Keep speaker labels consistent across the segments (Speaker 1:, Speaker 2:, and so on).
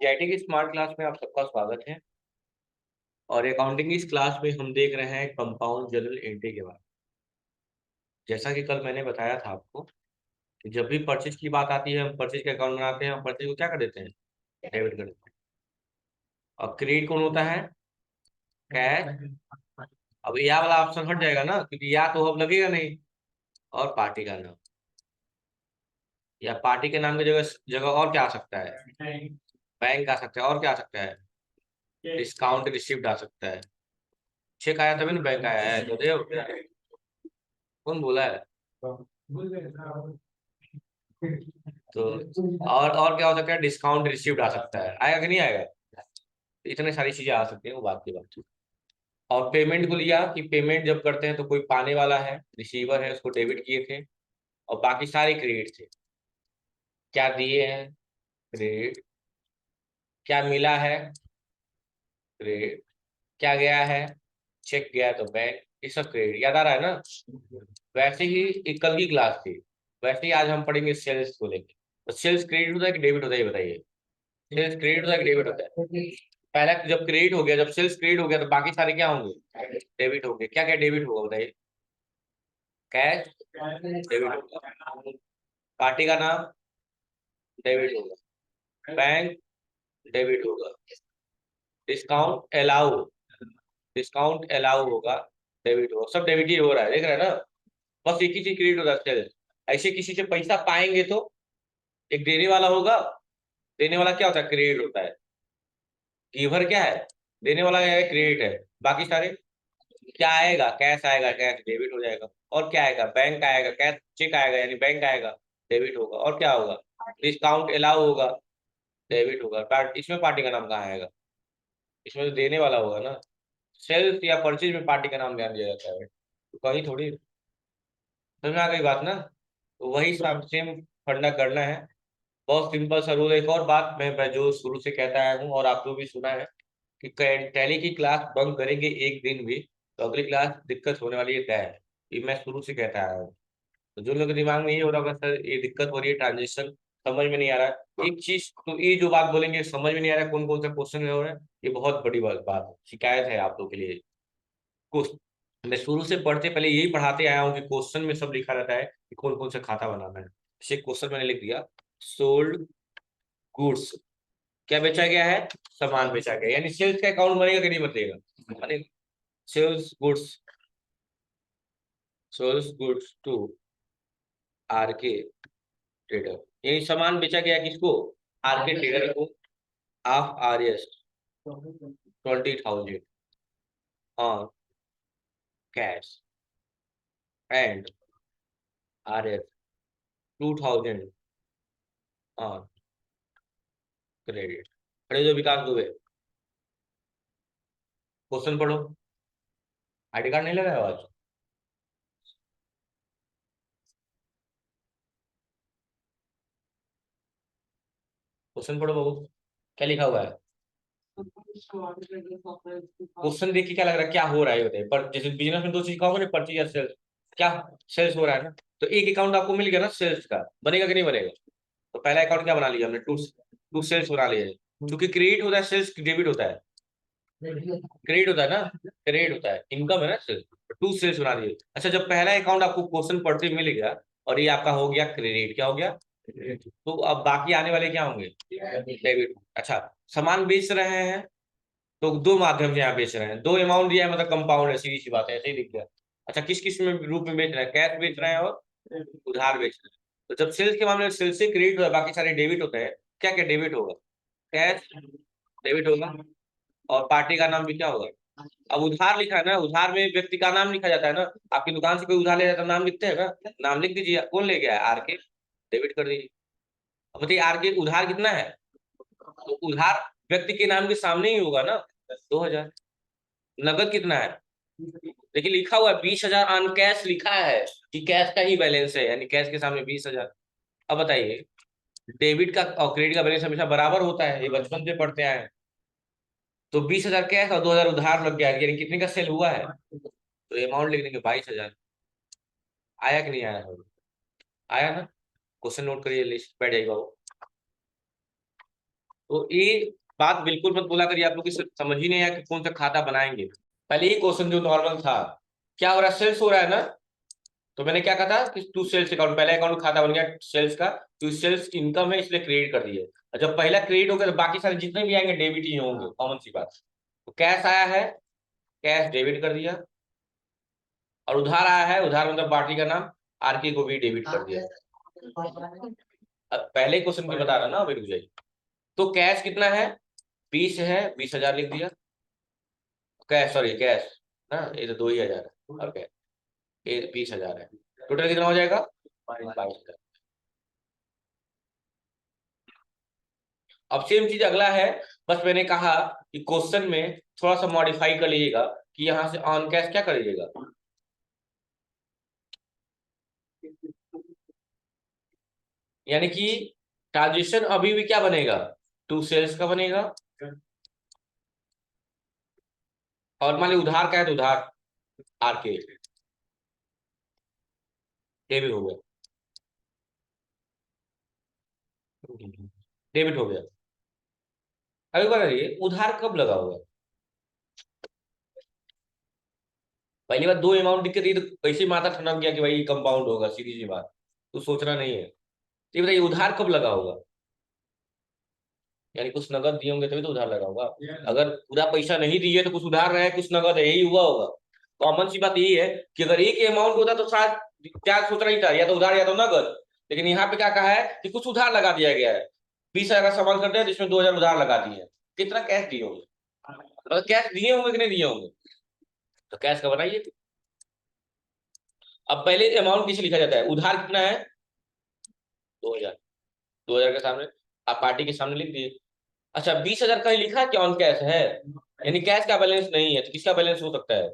Speaker 1: GIT की smart class में आप सबका स्वागत है। और अकाउंटिंग की इस क्लास में हम देख रहे हैं कंपाउंड जर्नल एंट्री के बारे में। जैसा कि कल मैंने बताया था आपको कि जब भी परचेज की बात आती है, हम परचेज का अकाउंट बनाते हैं, हम परचेज को क्या कर देते हैं, डेबिट कर देते हैं। और क्रेडिट कौन होता है, कैश। अब या वाला ऑप्शन हट जाएगा ना, क्योंकि या तो अब लगेगा नहीं। और पार्टी का नाम, या पार्टी के नाम की जगह जगह और क्या आ सकता है, बैंक आ सकता है। और क्या आ सकता है, डिस्काउंट रिसिप्ट आ सकता है। चेक आया तभी ना बैंक आया है, तो दे कौन बोला है। तो और क्या हो सकता है, डिस्काउंट रिसीव्ड आ सकता है। आएगा कि नहीं आएगा, इतने सारी चीजें आ सकती हैं, वो बात की बात है। और पेमेंट को लिया कि पेमेंट जब करते हैं तो कोई पाने वाला है, रिसीवर है, उसको डेबिट किए थे और बाकी सारे क्रेडिट थे। क्या दिए हैं, क्रेडिट। क्या मिला है, क्रेडिट। क्या गया है, चेक गया है तो बैंक, ये सब क्रेडिट। याद आ रहा है ना। वैसे ही एक कल की क्लास थी, वैसे ही आज हम पढ़ेंगे सेल्स को लेकर। तो सेल्स क्रेडिट होता है कि डेबिट होता है, ये बताइए। सेल्स क्रेडिट होता है कि डेबिट होता है। पहला जब क्रेडिट हो गया, जब सेल्स क्रेडिट हो गया तो बाकी सारे क्या होंगे, डेबिट होंगे। क्या क्या डेबिट होगा बताइए, कैश डेबिट होगा, पार्टी का नाम डेबिट होगा, बैंक डेबिट होगा, डिस्काउंट अलाउ, डिस्काउंट अलाउ होगा, डेबिट होगा। सब डेबिट ही हो रहा है, देख रहे हैं ना। बस एक ही चीज क्रेडिट होता है, सेल्स। ऐसे किसी से पैसा पाएंगे तो एक देने वाला होगा, देने वाला क्या होता है, क्रेडिट होता है। गिवर क्या है, देने वाला क्या है, क्रेडिट है। बाकी सारे क्या आएगा, कैश आएगा, कैश डेबिट हो जाएगा। और क्या आएगा, बैंक आएगा, कैश चेक आएगा यानी बैंक आएगा, डेबिट होगा। और क्या होगा, डिस्काउंट अलाउ होगा, डेबिट होगा। इसमें पार्टी का नाम कहाँ आएगा, इसमें तो देने वाला होगा ना। सेल्स या परचेज में पार्टी का नाम ध्यान दिया जाता है, तो कहीं थोड़ी। समझ में आ गई बात ना। तो वही सेम फंडा करना है। बहुत सिंपल सा रूल। एक और बात मैं जो शुरू से कहता आया हूँ और आप लोग भी सुना है कि टैली की क्लास बंक करेंगे एक दिन भी तो अगली क्लास दिक्कत होने वाली है, तय है। ये मैं शुरू से कहता आया हूँ। तो जो लोग के दिमाग में ये हो रहा होगा, सर ये दिक्कत हो रही है, ट्रांजेक्शन समझ में नहीं आ रहा है, एक चीज तो ये जो बात बोलेंगे समझ में नहीं आ रहा है, कौन कौन सा क्वेश्चन हो रहा है, ये बहुत बड़ी बात है, शिकायत है आप लोग के लिए। मैं शुरू से पढ़ते पहले यही पढ़ाते आया हूँ कि क्वेश्चन में सब लिखा रहता है कि कौन कौन सा खाता बनाना है। जैसे क्वेश्चन मैंने लिख दिया, सोल्ड गुड्स, क्या बेचा गया है, सामान बेचा गया, यानी सेल्स का अकाउंट बनेगा कि नहीं बनेगा, बनेगा। Sells goods, sells goods to R K trader, यही सामान बेचा गया किसको, आर के ट्रेडर को, of R S 20,000 on cash and R S 2,000 on credit. खड़े जो विकास दुबे, क्वेश्चन पढ़ो। आईडी कार्ड नहीं लगाया आज, क्वेश्चन पढ़ो बाबू, क्या लिखा हुआ है। क्वेश्चन देख के क्या लग रहा है, क्या हो रहा है ये बताइए। पर जैसे बिजनेस में दो चीज का होगा ना, परचेज या सेल्स। क्या सेल्स हो रहा है ना, तो एक अकाउंट आपको मिल गया ना सेल्स का, बनेगा कि नहीं बनेगा। तो पहला अकाउंट क्या बना लिया हमने, टू टू सेल्स बना लिया है। क्योंकि क्रेडिट होता है, सेल्स डेबिट होता है, क्रेडिट होता है ना, क्रेडिट होता है, इनकम है ना सेल्स। टू सेल्स बना लिए। अच्छा, जब पहला अकाउंट आपको क्वेश्चन पढ़ते मिल गया और ये आपका हो गया क्रेडिट, क्या हो गया, तो अब बाकी आने वाले क्या होंगे, डेबिट। अच्छा, सामान बेच रहे हैं तो दो माध्यम से यहाँ बेच रहे हैं, दो अमाउंट दिया है, मतलब कंपाउंड है, सीधी सी बात है, ऐसे ही दिख गया। अच्छा, किस किस में रूप में बेच रहे हैं, कैश बेच रहे हैं और उधार बेच रहे हैं। तो जब सेल्स के मामले में सेल्स से क्रेडिट होता है, बाकी सारे डेबिट होते हैं। क्या क्या डेबिट होगा, कैश डेबिट होगा, और पार्टी का नाम भी क्या होगा। अब उधार लिखा है ना, उधार में व्यक्ति का नाम लिखा जाता है ना। आपकी दुकान से कोई उधार ले जाता है, नाम लिखते हैं ना, नाम लिख दीजिए, कौन ले गया है, आर के, डेबिट कर दीजिए। अब बताइए आर के उधार कितना है, तो उधार व्यक्ति के नाम के सामने ही होगा ना, 2,000। नगद कितना है, देखिए लिखा हुआ है 20,000 ऑन कैश, लिखा है कि कैश का ही बैलेंस है, यानी कैश के सामने 20,000। अब बताइए, डेबिट का और क्रेडिट का बैलेंस हमेशा बराबर होता है, ये बचपन से पढ़ते आए हैं। तो 20,000 कैश और 2,000 उधार लग गया, यानी कितने का सेल हुआ है, तो अमाउंट लिख देंगे 22,000। आया कि नहीं आया, आया ना। क्वेश्चन नोट करिए, लिस्ट बैठ जाइए बाबू। तो ये बात बिल्कुल मत बोला करिए, आप लोग की समझ ही नहीं आया कि कौन सा खाता बनाएंगे। पहले ही क्वेश्चन जो नॉर्मल था, क्या हो रहा है, सेल्स हो रहा है ना। तो मैंने क्या कहा था कि टू सेल्स अकाउंट, पहला अकाउंट खाता बन गया सेल्स का, तो सेल्स इनकम है इसलिए क्रेडिट कर दिए। और जब पहला क्रेडिट हो गया तो बाकी सारे जितने भी आएंगे डेबिट ही होंगे, कॉमन सी बात। तो कैश आया है, कैश डेबिट कर दिया। और उधार आया है, उधार मतलब पार्टी का नाम, आरके को भी डेबिट कर दिया। अब पहले क्वेश्चन में बता रहा ना, अभी रुक जाइए। तो कैश कितना है, 20 है, 20,000 लिख दिया। कैश, सॉरी कैश ना, ये तो 2,000 है, और कैश ये 20,000 है। टोटल कितना हो जाएगा, 22,000। अब सेम चीज अगला है, बस मैंने कहा कि क्वेश्चन में थोड़ा सा मॉडिफाई कर लीजिएगा कि यहां से ऑन कैश क्या करिएगा, यानी कि ट्रांजेक्शन अभी भी क्या बनेगा, टू सेल्स का बनेगा। और मान ली उधार का है तो उधार आर के डेबिट हो गया, डेबिट हो गया। अभी बताइए उधार कब लगा हुआ है। पहली बात, दो अमाउंट दिक्कत है तो कैसे माथा ठनक गया कि भाई कंपाउंड होगा, सीधी सी बात, तो सोचना नहीं है। तो ये बताइए उधार कब लगा होगा, यानी कुछ नगद दिए होंगे तभी तो उधार लगा होगा। अगर पूरा पैसा नहीं दिए तो कुछ उधार रहे कुछ नगद है, यही हुआ होगा। कॉमन सी बात यही है कि अगर एक अमाउंट होता तो शायद क्या सोच रही था, या तो उधार या तो नगद। लेकिन यहाँ पे क्या कहा है कि कुछ उधार लगा दिया गया है, 20,000 का सामान करते हैं जिसमें 2,000 उधार लगा दिए हैं। कितना कैश दिए होंगे, अगर कैश दिए होंगे कि नहीं दिए होंगे, तो कैश का बनाइए। अब पहले अमाउंट किसे लिखा जाता है, उधार कितना है, 2,000। 2,000 के सामने आप पार्टी के सामने लिख दिए। अच्छा, 20,000 का ही लिखा है कि ऑन कैश है, यानी कैश का बैलेंस नहीं है, तो किसका बैलेंस हो सकता है,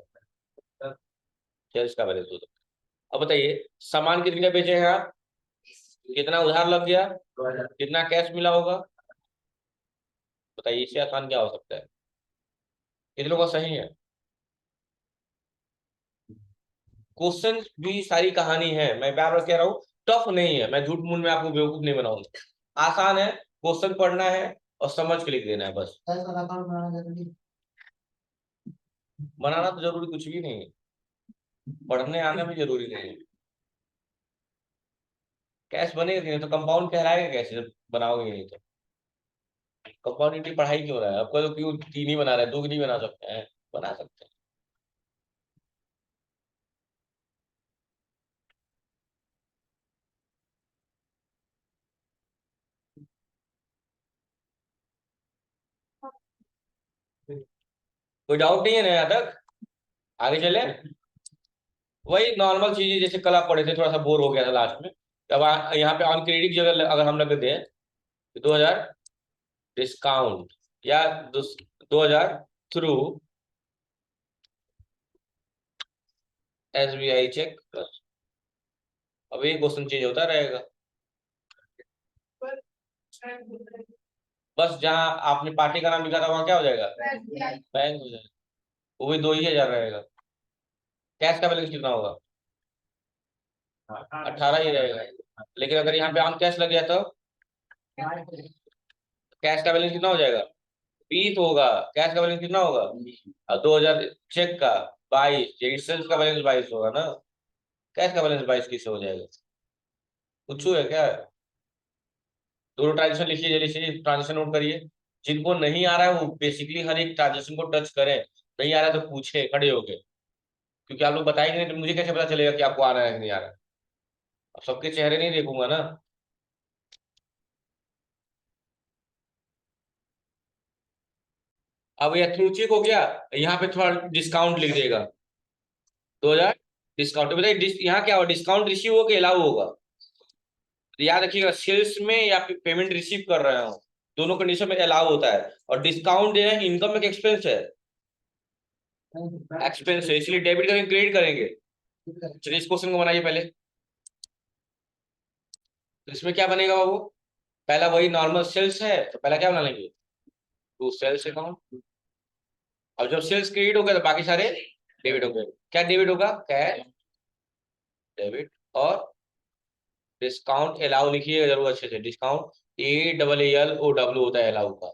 Speaker 1: कैश का बैलेंस हो सकता है। अब बताइए सामान कितने का बेचे हैं आप, कितना उधार लग गया, कितना कैश मिला होगा, बताइए इससे आसान क्या हो सकता है। कितने लोगों का सही है, क्वेश्चन भी सारी कहानी है, मैं बार बार कह रहा हूँ, टफ नहीं है, मैं झूठ मूठ में आपको बेवकूफ नहीं बनाऊंगा, आसान है। क्वेश्चन पढ़ना है और समझ के लिख देना है बस। बनाना तो जरूरी कुछ भी नहीं है, पढ़ने आना भी जरूरी नहीं है। कैश बनेगा कि नहीं, तो कंपाउंड कहलाएगा कैसे जब बनाओगे नहीं तो। कंपाउंड की पढ़ाई क्यों रहा है आपको, तो क्यों तीन ही बना रहे हैं, दो नहीं बना सकते हैं, बना सकते हैं। कोई डाउट नहीं है ना यहाँ तक, आगे चले। वही नॉर्मल चीजें जैसे कल आप पढ़े थे, थोड़ा सा बोर हो गया था लास्ट में। अब यहाँ पे ऑन क्रेडिट जगह अगर हम लग देते हैं, तो 2,000 डिस्काउंट, या 2,000 थ्रू SBI चेक। अब ये क्वेश्चन चेंज होता रहेगा, बस जहाँ आपने पार्टी का नाम लिखा था वहां क्या हो जाएगा, बैंक हो जाएगा। वो भी 2,000 रहेगा। कैश का बैलेंस कितना होगा, 18 ही रहेगा। लेकिन अगर यहाँ पे ऑन कैश लग गया तो कैश का बैलेंस कितना हो जाएगा, 20 होगा। कैश का बैलेंस कितना होगा, और 2,000 चेक का 22, ये सेल्स का बैलेंस 22 होगा ना। कैश का बैलेंस 22 किससे हो जाएगा, कुछ है क्या। दोनों ट्रांजेक्शन लिखिए, जल्दी से ट्रांजेक्शन नोट करिए। जिनको नहीं आ रहा है वो बेसिकली हर एक ट्रांजेक्शन को टच करें, नहीं आ रहा है तो पूछे खड़े होके, क्योंकि आप लोग बताएंगे नहीं तो मुझे कैसे पता चलेगा कि आपको आ रहा है कि नहीं आ रहा है। अब सबके चेहरे नहीं देखूंगा ना। अब यह थ्रू चेक हो गया, यहाँ पे थोड़ा डिस्काउंट लिख देगा, 2,000 डिस्काउंट। बताइए यहाँ क्या होगा, डिस्काउंट रिसीव हो के अलाउ होगा। तो याद रखिएगा, सेल्स में या पेमेंट रिसीव कर रहे हो, दोनों कंडीशन में अलाउ होता है। और डिस्काउंट जो है इनकम एक एक्सपेंस है, एक्सपेंस है, इसलिए डेबिट करेंगे क्रेडिट करेंगे। चलिए इस क्वेश्चन को बनाइए पहले। तो इसमें क्या बनेगा बाबू, पहला वही नॉर्मल सेल्स है तो पहला क्या बना लेंगे, टू सेल्स अकाउंट। और जब सेल्स क्रेडिट हो गया तो बाकी सारे डेबिट हो गए। क्या डेबिट होगा, कैश डेबिट। और डिस्काउंट अलाउ लिखिएगा जरूर अच्छे से, डिस्काउंट ALLOW होता है अलाउ का,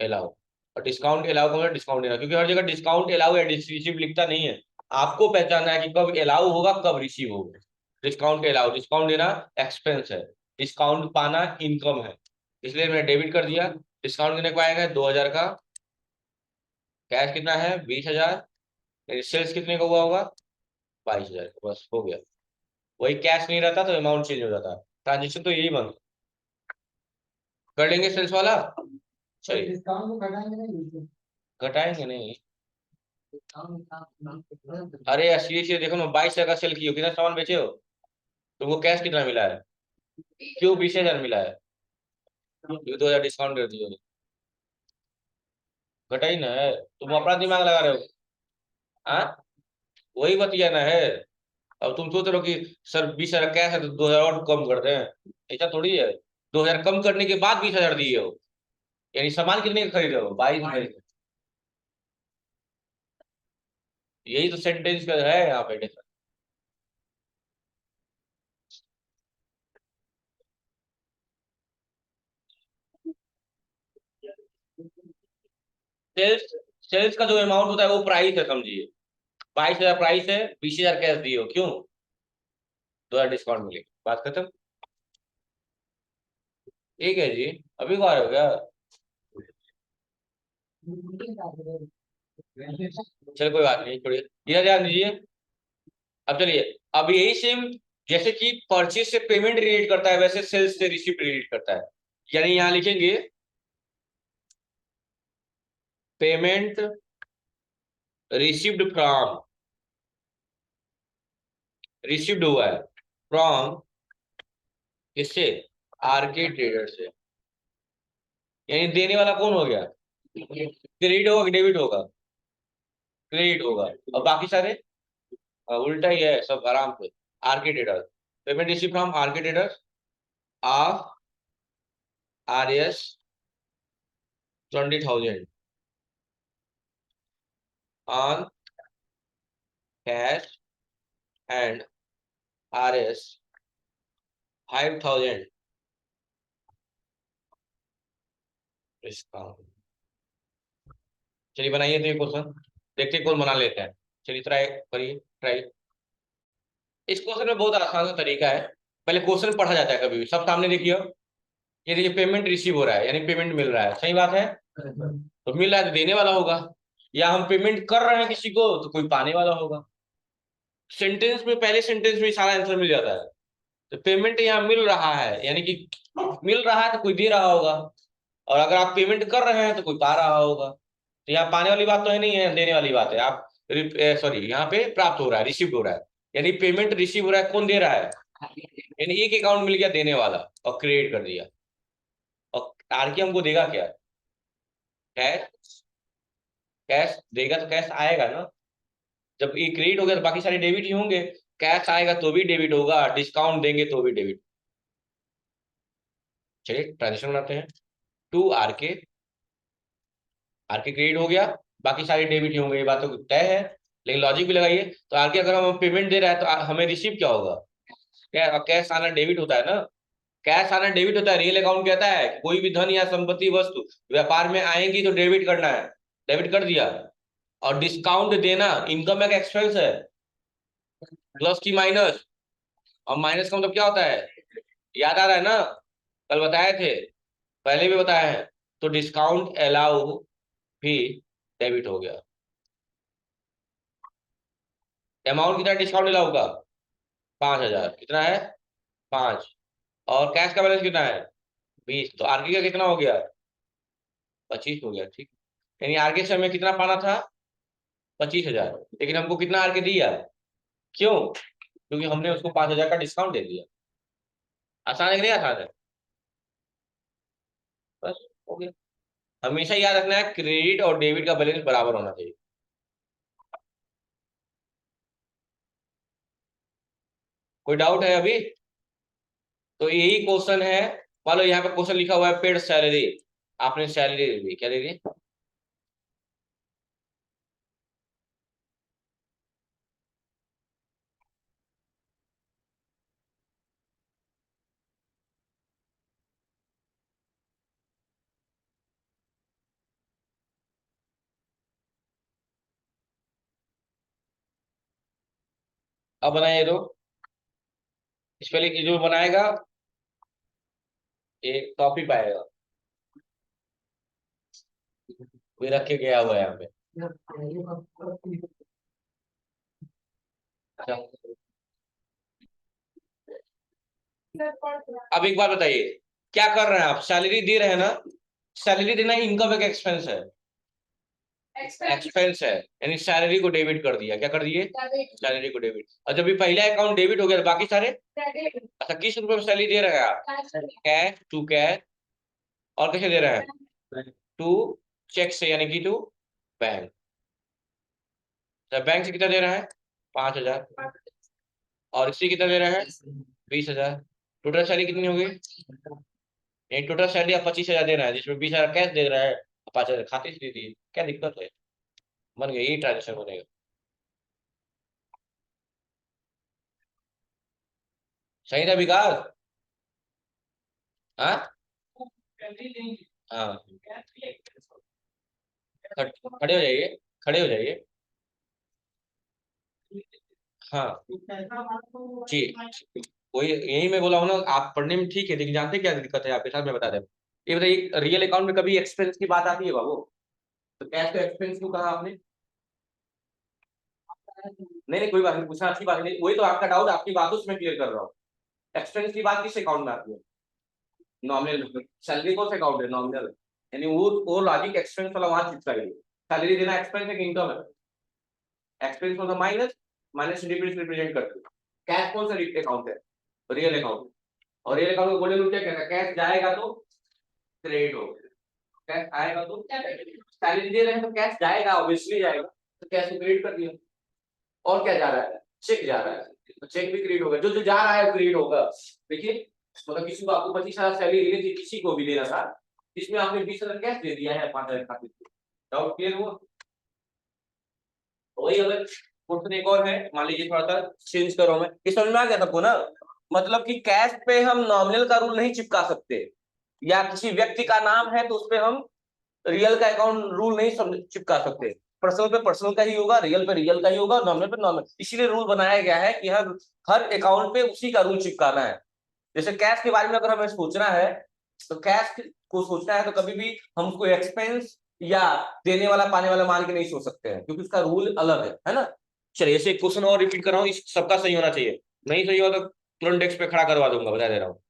Speaker 1: अलाउ। और डिस्काउंट अलाउ का मतलब डिस्काउंट देना, क्योंकि हर जगह डिस्काउंट अलाउ या रिसीव लिखता नहीं है। आपको पहचानना है कि कब अलाउ होगा कब रिसीव होगा। डिस्काउंट अलाउ, डिस्काउंट देना एक्सपेंस है, डिस्काउंट पाना इनकम है, इसलिए मैंने डेबिट कर दिया। डिस्काउंट कितने को आएगा? 2000 का। कैश कितना है? 20,000। सेल्स कितने का हुआ होगा? 22,000। बस हो गया। वही कैश नहीं रहता तो अमाउंट चेंज हो जाता। ट्रांजेक्शन तो यही बंद कर लेंगे सेल्स वाला। चलिए, डिस्काउंट को घटाएंगे नहीं? घटाएंगे नहीं। अरे यार सीरियसली देखो ना, 22,000 का सेल किए हो, कितना सामान बेचे हो? तुमको कैश कितना मिला है? क्यों 20,000 मिला है? क्यों 2,000 डिस्काउंट कर दिए हो? घटा ही ना है, तुम अपना दिमाग लगा रहे हो। हाँ, वही बतिया ना है। अब तुम सोच रहे हो कि सर 20,000 कैश है तो 2,000 और कम कर दें, ऐसा थोड़ी है। 2,000 कम करने के बाद 20,000 दिए हो, यानी सामान कितने का खरीदे हो? 22,000। यही तो सेंटेंस का है यहाँ पे। सेल्स, सेल्स का जो अमाउंट होता है वो प्राइस है, समझिए। 22,000 प्राइस है, 20,000 कैश दिए हो, क्यों? 2,000 डिस्काउंट मिले, बात खत्म। ठीक है जी। अभी को आ रहे हो क्या? चलो कोई बात नहीं, छोड़िए, इधर ध्यान दीजिए। अब चलिए, अब यही सेम, जैसे कि परचेज से पेमेंट रिलेट करता है वैसे सेल्स से रिसीप्ट रिलेट करता है। यानी यहां लिखेंगे पेमेंट रिसीव्ड फ्रॉम, रिसीव्ड हुआ है फ्रॉम, किससे? आरके ट्रेडर से। यानी देने वाला कौन हो गया? क्रेडिट होगा कि डेबिट होगा? क्रेडिट होगा। और बाकी सारे उल्टा ही है सब, आराम से। RK trader, payment receive from RK trader of RS 20,000 on cash and RS 5,000 discount. चलिए बनाइए तो ये क्वेश्चन, देखते हैं कौन बना लेते हैं। चलिए ट्राई करिए, ट्राई। इस क्वेश्चन में बहुत आसान सा तरीका है। पहले क्वेश्चन पढ़ा जाता है, कभी भी सब सामने देखिए। ये देखिए, पेमेंट रिसीव हो रहा है यानी पेमेंट मिल रहा है, सही बात है। तो मिल रहा है तो देने वाला होगा, या हम पेमेंट कर रहे हैं किसी को तो कोई पाने वाला होगा। सेंटेंस में, पहले सेंटेंस में सारा आंसर मिल जाता है। तो पेमेंट यहाँ मिल रहा है यानी कि मिल रहा है तो कोई दे रहा होगा, और अगर आप पेमेंट कर रहे हैं तो कोई पा रहा होगा। तो यहाँ पाने वाली बात तो है नहीं है, देने वाली बात है। आप सॉरी, यहाँ पे प्राप्त हो रहा है, रिसीव हो रहा है। यानी पेमेंट रिसीव हो रहा है, कौन दे रहा है? यानी एक अकाउंट मिल गया देने वाला, और क्रिएट कर दिया। और आरके हमको देगा क्या? कैश। कैश देगा तो कैश आएगा ना। जब ये क्रेडिट हो गया तो बाकी सारे डेबिट ही होंगे। कैश आएगा तो भी डेबिट होगा, डिस्काउंट देंगे तो भी डेबिट। चलिए ट्रांजेक्शन बनाते हैं। टू आरके, आरके क्रेडिट हो गया, बाकी सारे डेबिट ही होंगे, ये बात तो तय है। लेकिन लॉजिक भी लगाइए। तो आरके अगर हम पेमेंट दे रहा है तो हमें रिसीव क्या होगा? कैश आना डेबिट होता है ना। कैश आना डेबिट होता है। रियल अकाउंट कहता है कि कोई भी धन या संपत्ति वस्तु व्यापार में आएंगी तो डेबिट करना है, डेबिट कर दिया। और डिस्काउंट देना इनकम एक एक्सपेंस है, प्लस की माइनस। और माइनस का मतलब क्या होता है? याद आ रहा है ना, कल बताए थे, पहले भी बताया है। तो डिस्काउंट अलाउ भी डेबिट हो गया। अमाउंट कितना डिस्काउंट अलाउ का? 5,000। कितना है? 5। और कैश का बैलेंस कितना है? 20। तो आरके का कितना हो गया? 25 हो गया, ठीक। यानी आरके से हमें कितना पाना था? 25,000। लेकिन हमको कितना आरके दिया? क्यों? क्योंकि हमने उसको 5,000 का डिस्काउंट दे दिया। आसान है कि नहीं आसान है? बस, हो गया। हमेशा याद रखना है, क्रेडिट और डेबिट का बैलेंस बराबर होना चाहिए। कोई डाउट है अभी? तो यही क्वेश्चन है। मान लो यहाँ पे क्वेश्चन लिखा हुआ है पेड सैलरी, आपने सैलरी दे दी, क्या दे दी? अब बनाइए दो, इस पहले जो बनाएगा एक कॉपी पाएगा, कोई रख के गया हुआ है यहाँ पे। अब एक बात बताइए, क्या कर रहे हैं आप? सैलरी दे रहे हैं ना? सैलरी देना इनकम एक एक्सपेंस है, एक्सपेंस है, यानी सैलरी को डेबिट कर दिया। क्या कर दिए? सैलरी को डेबिट। और जब भी पहला अकाउंट डेबिट हो गया तो बाकी सारे। अच्छा, किस रुपए में सैलरी दे रहे हैं आप? Cash, to cash. और कैसे दे रहे हैं? टू चेक से, यानी कि टू बैंक। बैंक से कितना दे रहा है? 5,000। और इसी कितना दे रहा है? 20,000। टोटल सैलरी कितनी हो गई? नहीं, टोटल सैलरी आप 25,000 दे रहा है, जिसमें 20,000 कैश दे रहा है, 5,000 खाते से दे दिए। क्या दिक्कत है? बन गया, यही ट्रांजेक्शन बनेगा। सही था विकास? हाँ हाँ, खड़े हो जाइए, खड़े हो जाइए। हाँ जी, वही यही मैं बोला हूँ ना, आप पढ़ने में ठीक है, लेकिन जानते क्या दिक्कत है आपके साथ? मैं बता दें, ये बताइए, रियल अकाउंट में कभी एक्सपेंस की बात आती है बाबू? तो कैश का एक्सपेंस क्यों कहा आपने? नहीं नहीं, कोई बात नहीं, पूछना अच्छी बात नहीं, वही तो आपका डाउट, आपकी बातों से मैं क्लियर कर रहा हूँ। एक्सपेंस की बात किस अकाउंट में आती है? नॉमिनल। सैलरी कौन सा अकाउंट है? नॉमिनल। यानी वो लॉजिक एक्सपेंस वाला वहां चिपका है। सैलरी देना एक्सपेंस है कि इनकम है? एक्सपेंस मतलब माइनस, माइनस से रिप्रेजेंट करते हैं। कैश कौन सा अकाउंट है? Real account. और रियल अकाउंट में गोल्डन रूल क्या कहता है? कैश जाएगा तो क्रेडिट हो, कैश आएगा तो। सैलरी दे रहे हैं तो कैश जाएगा, ऑब्वियसली जाएगा, तो कैश को क्रेडिट कर दिया। और क्या जा रहा है? चेक जा रहा है, तो चेक भी क्रेडिट होगा, जो जो जा रहा है क्रेडिट होगा। देखिए, मतलब किसी को आपको 25,000 सैलरी देनी थी, किसी को भी देना था, इसमें आपने 20,000 कैश दे दिया है, 5,000 खाते। डाउट क्लियर हुआ? वही अगर क्वेश्चन एक और है, मान लीजिए थोड़ा सा चेंज करो, मैं इस समझ में आ गया सबको ना? मतलब कि कैश पे हम नॉमिनल का रूल नहीं चिपका सकते, या किसी व्यक्ति का नाम है तो उस पे हम रियल का अकाउंट रूल नहीं चिपका सकते। पर्सनल पे पर्सनल का ही होगा, रियल पे रियल का ही होगा, नॉमिनल पे नॉमिनल। इसीलिए रूल बनाया गया है कि हर हर अकाउंट पे उसी का रूल चिपकाना है। जैसे कैश के बारे में अगर हमें सोचना है, तो कैश को सोचना है तो कभी भी हम उसको एक्सपेंस या देने वाला पाने वाला मान के नहीं सोच सकते हैं, क्योंकि उसका रूल अलग है ना? चलिए, ऐसे क्वेश्चन और रिपीट कर रहा हूँ, इस सबका सही होना चाहिए। नहीं सही हो तो तुरंत डेस्क पे खड़ा करवा दूंगा, बता दे रहा हूँ।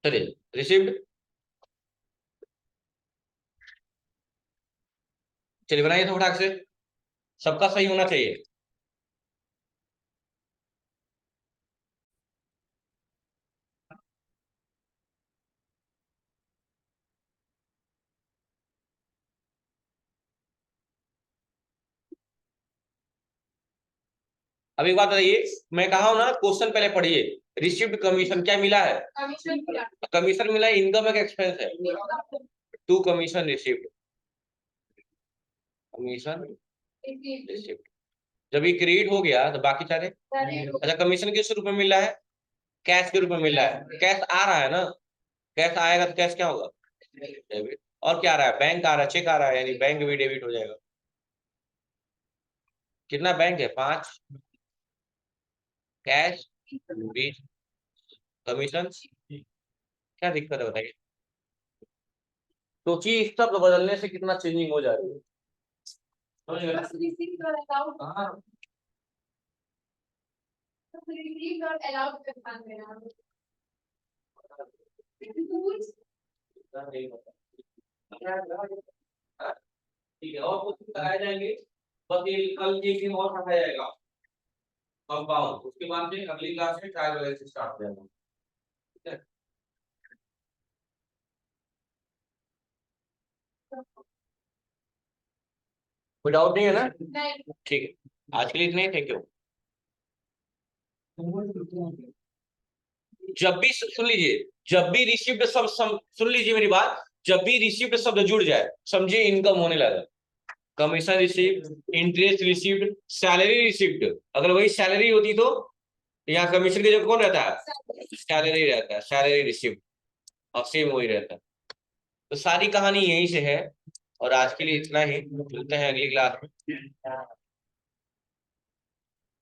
Speaker 1: चलिए, रिसीव्ड। चलिए बनाइए तो फटाक से, सबका सही होना चाहिए। अब एक बात बताइए, मैं कहा हूं ना, क्वेश्चन पहले पढ़िए। रिसीव्ड कमीशन क्या मिला है? कमीशन मिला है, इनकम एक एक्सपेंस है। To commission received, commission received. जब ये क्रेडिट हो गया तो बाकी सारे। अच्छा, कमीशन किस रूप में मिल रहा है? कैश के रूप में मिल रहा है। कैश आ रहा है ना? कैश आएगा तो कैश क्या होगा? डेबिट। और क्या आ रहा है? बैंक आ रहा है, चेक आ रहा है, यानी बैंक भी डेबिट हो जाएगा। कितना बैंक है? 5। Cash 20, commission. क्या दिक्कत है बताइए? सोचिए, इस सब बदलने से कितना चेंजिंग हो जाएगा। समझ गए? हाँ। ठीक है, और कुछ कराए जाएंगे, बस ये कल एक दिन और पढ़ाया जाएगा कंपाउंड, उसके बाद में अगली क्लास में ट्रायल वगैरह से स्टार्ट हो जाएगा। ठीक है? कोई डाउट नहीं है ना? नहीं। ठीक है, आज के लिए इतना ही, थैंक यू। जब भी सुन लीजिए, जब भी रिसीव्ड शब्द सुन लीजिए मेरी बात, जब भी रिसीव्ड शब्द जुड़ जाए, समझिए इनकम होने लगा। Commission received, interest received, salary received. अगर वही सैलरी होती तो यहाँ कमीशन की जगह कौन रहता है? सैलरी रहता है, सैलरी रिसिप्ट, और सेम वही रहता है। तो सारी कहानी यहीं से है। और आज के लिए इतना ही, मिलते हैं अगली क्लास में।